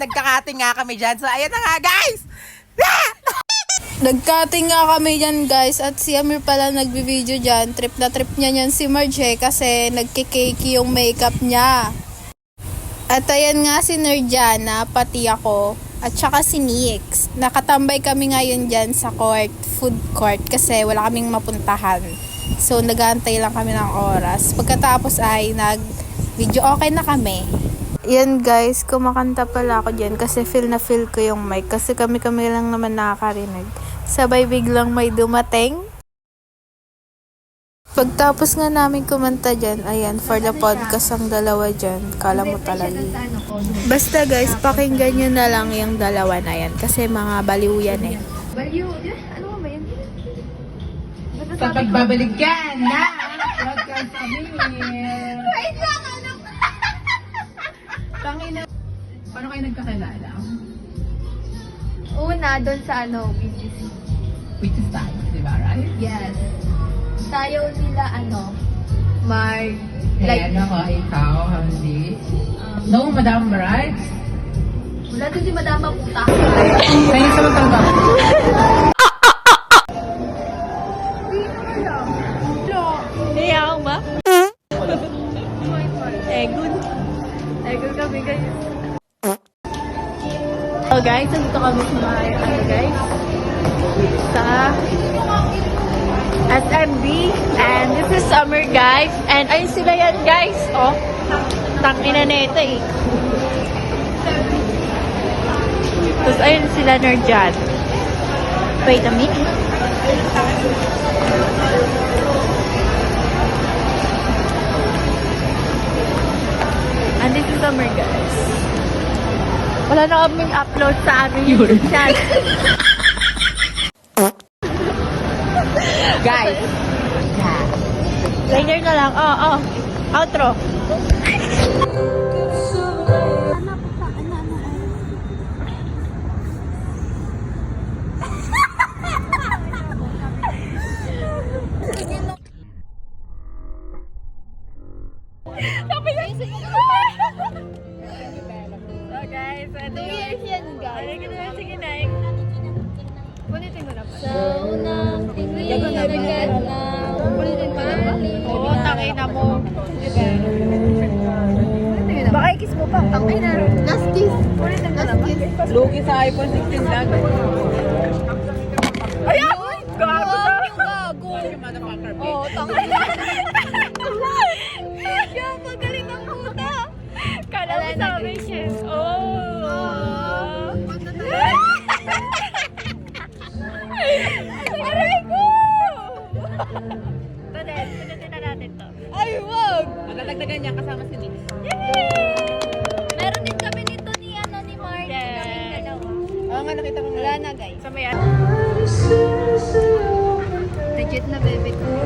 nagkakating nga kami dyan. So, ayan na nga, guys! Nagcutting nga kami dyan guys at si Amir pala nagbi-video dyan. Trip na trip niya yan si Marge kasi nagkikake yung makeup niya. At ayan nga si Nerjana, pati ako, at saka si Nix. Nakatambay kami ngayon dyan sa court, food court kasi wala kaming mapuntahan. So nag-aantay lang kami ng oras. Pagkatapos ay nag-video okay na kami. Yan guys, kumakanta pala ako dyan kasi feel na feel ko yung mic kasi kami lang naman nakakarinig. Sabay biglang may dumating. Pagtapos nga namin kumanta dyan, ayan, for the podcast ang dalawa dyan. Kala mo talaga. Basta guys, pakinggan nyo na lang yung dalawa na yan kasi mga baliw yan eh. Baliw? Ano ba yan? Sa pagbabalik ka na podcast Amir. Wait lang, ano? Tangina. Paano kayo nagkakilala? Una, doon sa BGC. Which is that, di ba, right? Yes. Tayo nila, Mark. Like, ikaw, hindi. No, Madam, right? Wala doon si Madama puta. Kaya sa mga trabaho. Niyaw ba? Egun. Egun kami guys. So guys, nandito kami sa guys. Sa SMB. And this is summer guys. And ayun sila yan guys. Oh, tangina na ito eh. Tapos ayun sila Nerjan. Wait a minute. And this is summer guys. Wala na kaming upload sa aming YouTube channel. Guys. Later na lang. Oh. Outro. So guys, ito 2 years yan, guys. Sige na. Ulitin ko na pa. Sa unang tingin, agad na. Ulitin ko na ba? Oo, tangay na mo. Baka ikis mo pa. Tangay na. Last kiss. Ulitin ko na ba? Lugi sa iPhone 16 lang. Ay, gago na. Gago. Motherfucker, Oh, tangay na. Yung magaling ng puta. Kala mo Wala sa na, amin guys. siya. Oh. Aray ko! Tunet, tunetin na natin to. Ay, wag. Magdadagdagan niya kasama si Nix. Meron din kami nito ni Mark. Yes. Kaming dalawa. Oo nga, nakita ko nga. Wala na, guys. Sa may Legit na bebe ko.